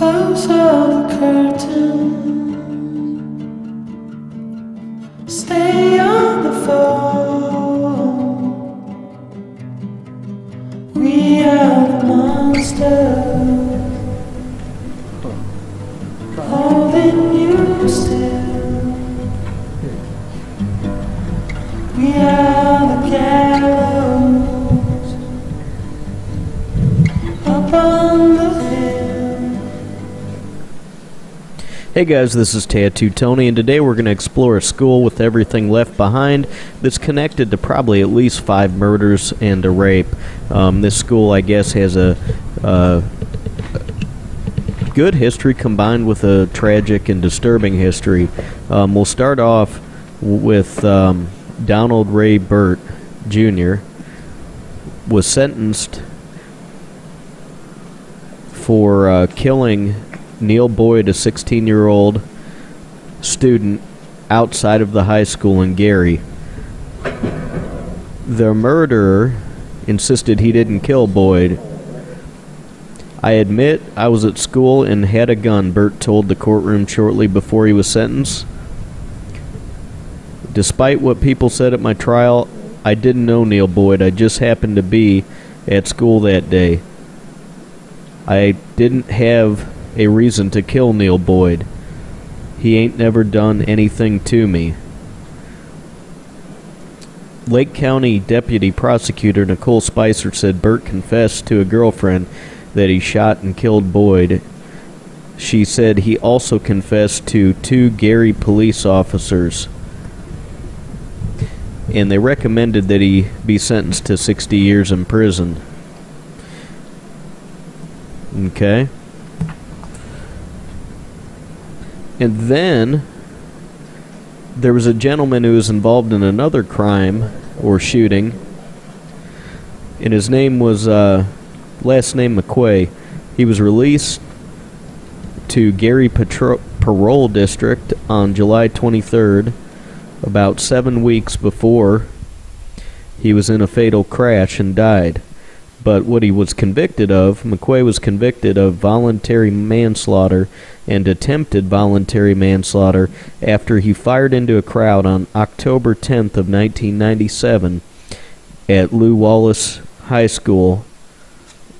Close all the curtains. Stay on the phone. We are the monsters holding you still. We are the gallows up on the hill. Hey guys, this is Tattoo Tony, and today we're going to explore a school with everything left behind that's connected to probably at least 5 murders and a rape. This school, I guess, has a good history combined with a tragic and disturbing history. We'll start off with Donald Ray Burt Jr. was sentenced for killing Neil Boyd, a 16-year-old student outside of the high school in Gary. The murderer insisted he didn't kill Boyd. "I admit I was at school and had a gun," Burt told the courtroom shortly before he was sentenced. "Despite what people said at my trial, I didn't know Neil Boyd. I just happened to be at school that day. I didn't have a reason to kill Neil Boyd. He ain't never done anything to me." Lake County Deputy Prosecutor Nicole Spicer said Burt confessed to a girlfriend that he shot and killed Boyd. She said he also confessed to 2 Gary police officers, and they recommended that he be sentenced to 60 years in prison. Okay. And then there was a gentleman who was involved in another crime or shooting, and his name was last name McQuay. He was released to Gary Parole District on July 23rd, about 7 weeks before he was in a fatal crash and died. But what he was convicted of, McQuay was convicted of voluntary manslaughter and attempted voluntary manslaughter after he fired into a crowd on October 10th of 1997 at Lew Wallace High School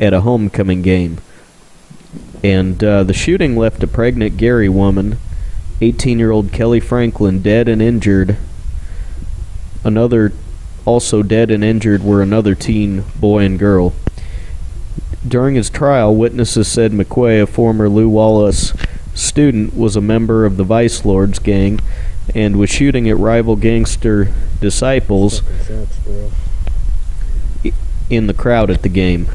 at a homecoming game. And the shooting left a pregnant Gary woman, 18-year-old Kelly Franklin, dead and injured. Also dead and injured were another teen boy and girl. During his trial, witnesses said McQuay, a former Lew Wallace student, was a member of the Vice Lords gang and was shooting at rival gangster disciples in the crowd at the game.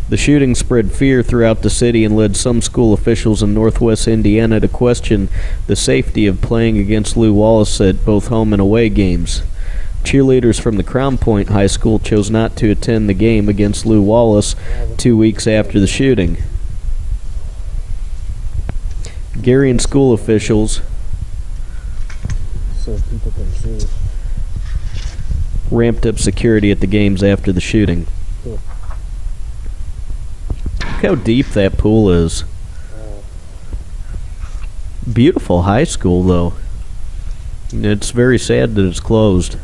The shooting spread fear throughout the city and led some school officials in northwest Indiana to question the safety of playing against Lew Wallace at both home and away games. Cheerleaders from the Crown Point High School chose not to attend the game against Lew Wallace 2 weeks after the shooting. Gary and school officials ramped up security at the games after the shooting. Look how deep that pool is. Beautiful high school, though. It's very sad that it's closed.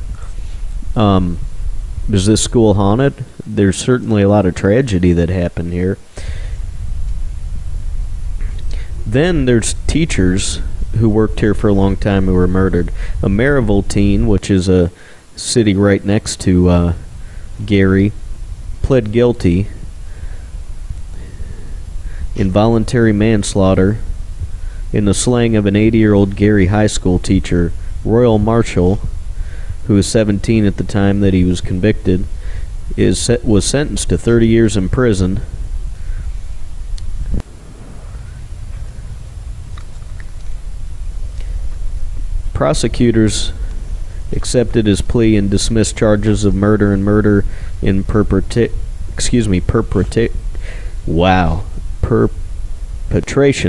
Is this school haunted? There's certainly a lot of tragedy that happened here. Then there's teachers who worked here for a long time who were murdered. A Maryville teen, which is a city right next to Gary, pled guilty involuntary manslaughter in the slaying of an 80-year-old Gary high school teacher. Royal Marshall, who was 17 at the time that he was convicted, was sentenced to 30 years in prison. Prosecutors accepted his plea and dismissed charges of murder and murder in perpetration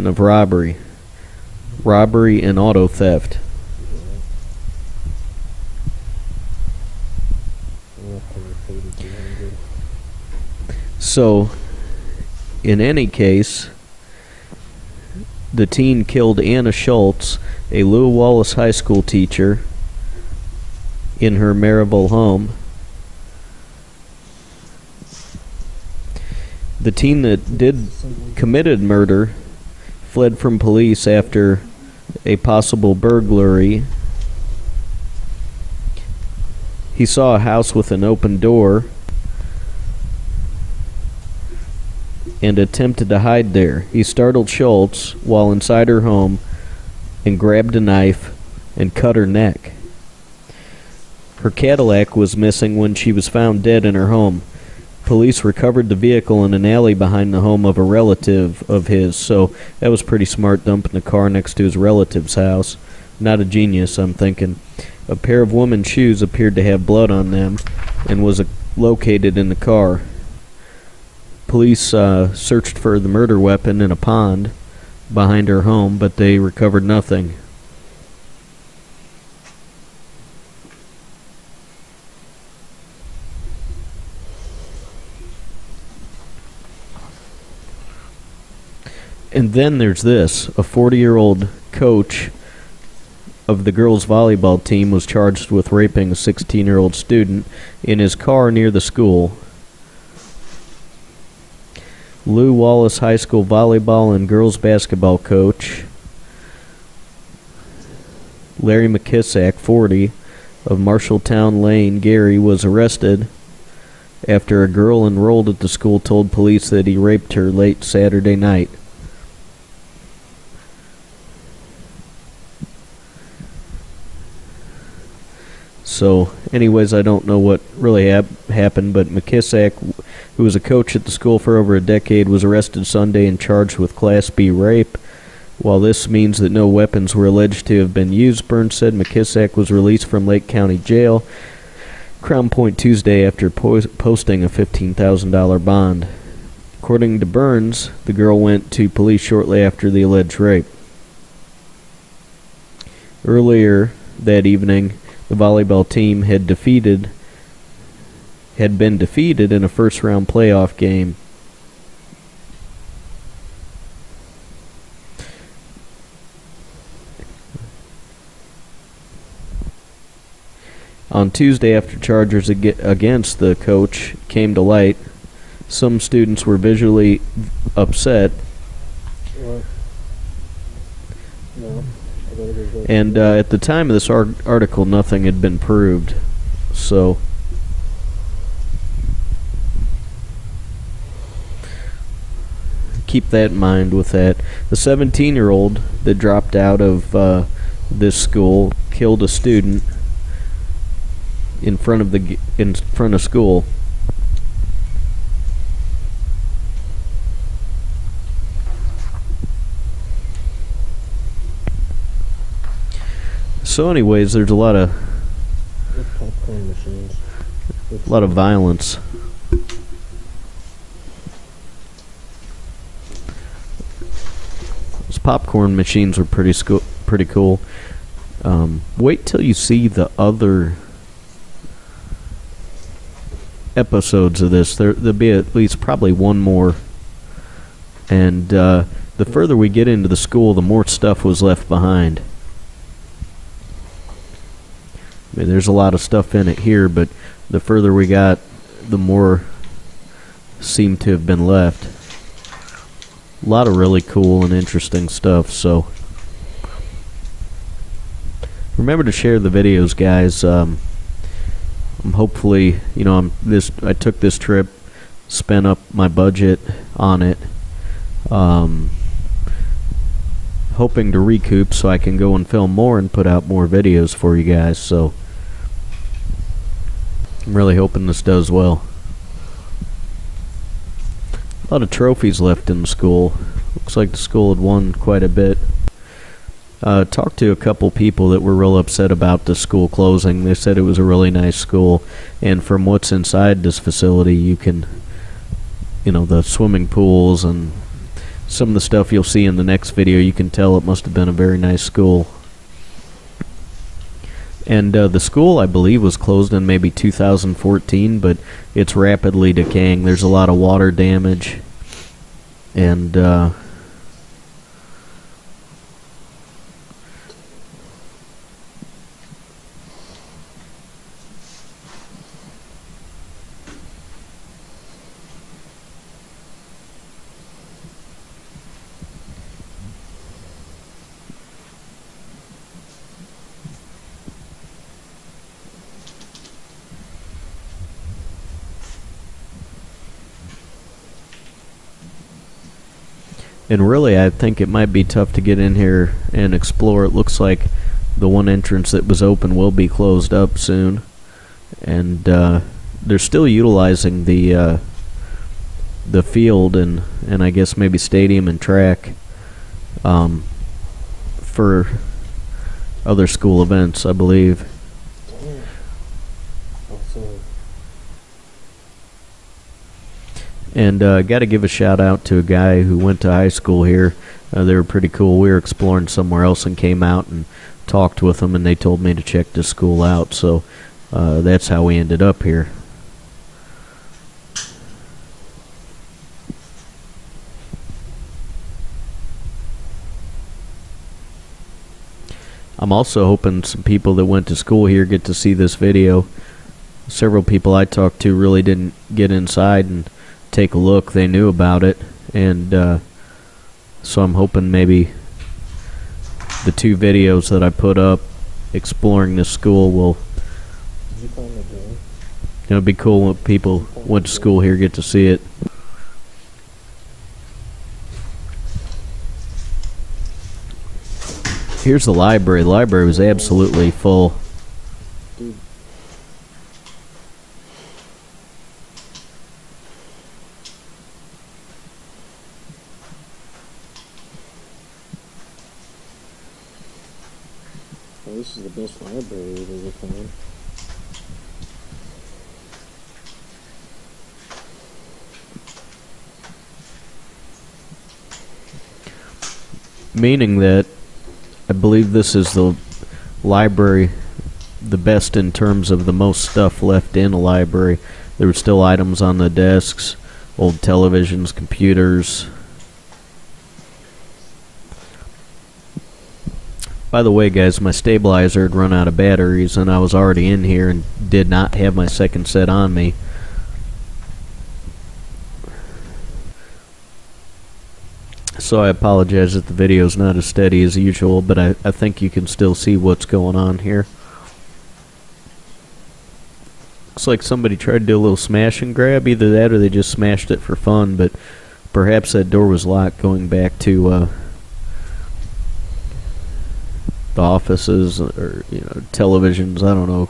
of robbery and auto theft. So, in any case, the teen killed Anna Schultz, a Lew Wallace High School teacher, in her Maryville home. The teen that committed murder fled from police after a possible burglary. He saw a house with an open door and attempted to hide there. He startled Schultz while inside her home and grabbed a knife and cut her neck. Her Cadillac was missing when she was found dead in her home. Police recovered the vehicle in an alley behind the home of a relative of his, so that was pretty smart, dumping the car next to his relative's house. Not a genius, I'm thinking. A pair of women's shoes appeared to have blood on them and was located in the car. Police searched for the murder weapon in a pond behind her home, but they recovered nothing. And then there's this. A 40-year-old coach of the girls' volleyball team was charged with raping a 16-year-old student in his car near the school. Lew Wallace High School volleyball and girls basketball coach Larry McKissack, 40, of Marshalltown Lane, Gary, was arrested after a girl enrolled at the school told police that he raped her late Saturday night. So, anyways, I don't know what really happened, but McKissack, who was a coach at the school for over a decade, was arrested Sunday and charged with Class B rape. While this means that no weapons were alleged to have been used, Burns said McKissack was released from Lake County Jail, Crown Point, Tuesday after posting a $15,000 bond. According to Burns, the girl went to police shortly after the alleged rape. Earlier that evening, the volleyball team had been defeated in a first-round playoff game. On Tuesday, after charges against the coach came to light, some students were visually upset. And at the time of this article, nothing had been proved. So, keep that in mind with that. The 17-year-old that dropped out of this school killed a student in front of school. So anyways, there's a lot of violence. Those popcorn machines were pretty cool. Wait till you see the other episodes of this. There'll be at least probably one more. And the further we get into the school, the more stuff was left behind. I mean, there's a lot of stuff in it here, but the further we got, the more seemed to have been left. A lot of really cool and interesting stuff, so remember to share the videos, guys. I'm hopefully, you know, I took this trip, spent up my budget on it, hoping to recoup so I can go and film more and put out more videos for you guys. So I'm really hoping this does well. A lot of trophies left in the school. Looks like the school had won quite a bit. Talked to a couple people that were real upset about the school closing. They said it was a really nice school, and from what's inside this facility, you can, you know, the swimming pools and some of the stuff you'll see in the next video, you can tell it must have been a very nice school. And the school, I believe, was closed in maybe 2014, but it's rapidly decaying. There's a lot of water damage, and And really, I think it might be tough to get in here and explore. It looks like the one entrance that was open will be closed up soon. And they're still utilizing the field and I guess maybe stadium and track for other school events, I believe. And got to give a shout out to a guy who went to high school here. They were pretty cool. We were exploring somewhere else and came out and talked with them, and they told me to check this school out. So that's how we ended up here. I'm also hoping some people that went to school here get to see this video. Several people I talked to really didn't get inside and take a look. They knew about it, and so I'm hoping maybe the 2 videos that I put up exploring this school will, it'll be cool when people went to school here get to see it. Here's the library. The library was absolutely full. Well, this is the best library we've ever found. Meaning that I believe this is the library, the best in terms of the most stuff left in a library. There were still items on the desks, old televisions, computers. By the way, guys, my stabilizer had run out of batteries, and I was already in here and did not have my second set on me. So I apologize that the video's not as steady as usual, but I think you can still see what's going on here. Looks like somebody tried to do a little smash and grab. Either that or they just smashed it for fun, but perhaps that door was locked going back to the offices or televisions, I don't know,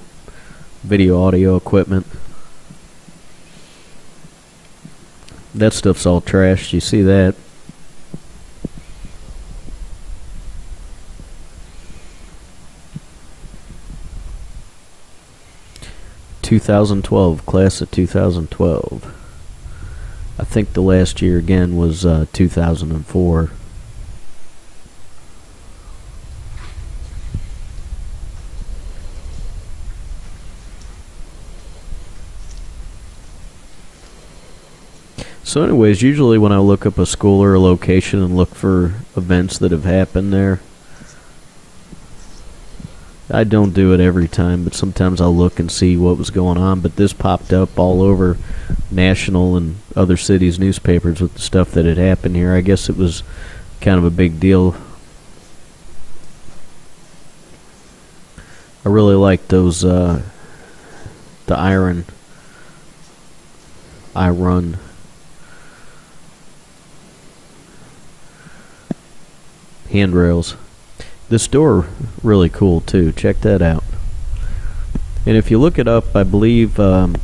video audio equipment. That stuff's all trashed, you see that. (2012) class of 2012. I think the last year again was 2004. So anyways, usually when I look up a school or a location and look for events that have happened there, I don't do it every time, but sometimes I'll look and see what was going on. But this popped up all over national and other cities' newspapers with the stuff that had happened here. I guess it was kind of a big deal. I really like those, the iron handrails. This door, really cool too. Check that out. And if you look it up, I believe the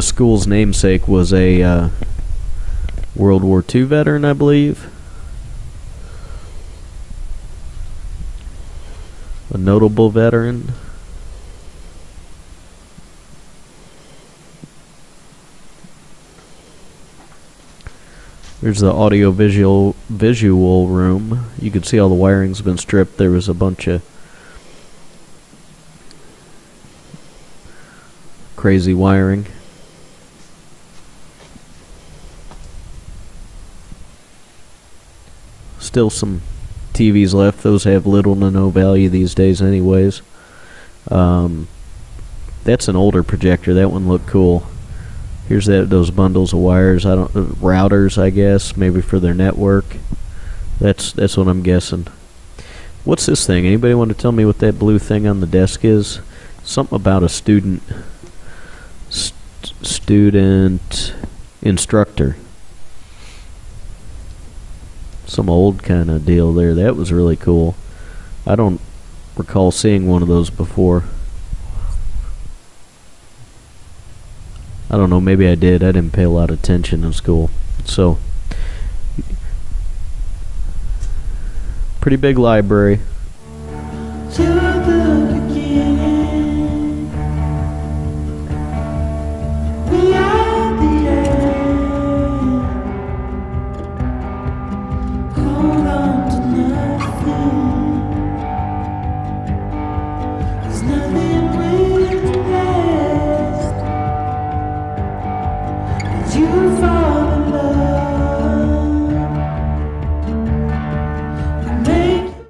school's namesake was a World War II veteran, I believe. A notable veteran. There's the audio visual room. You can see all the wiring's been stripped. There was a bunch of crazy wiring. Still some TVs left. Those have little to no value these days anyways. That's an older projector. That one looked cool. Here's those bundles of wires. Routers, I guess, maybe for their network. That's what I'm guessing. What's this thing? Anybody want to tell me what that blue thing on the desk is? Something about a student instructor. some old kind of deal there. That was really cool. I don't recall seeing one of those before. I don't know, maybe I did. I didn't pay a lot of attention in school. So, pretty big library. To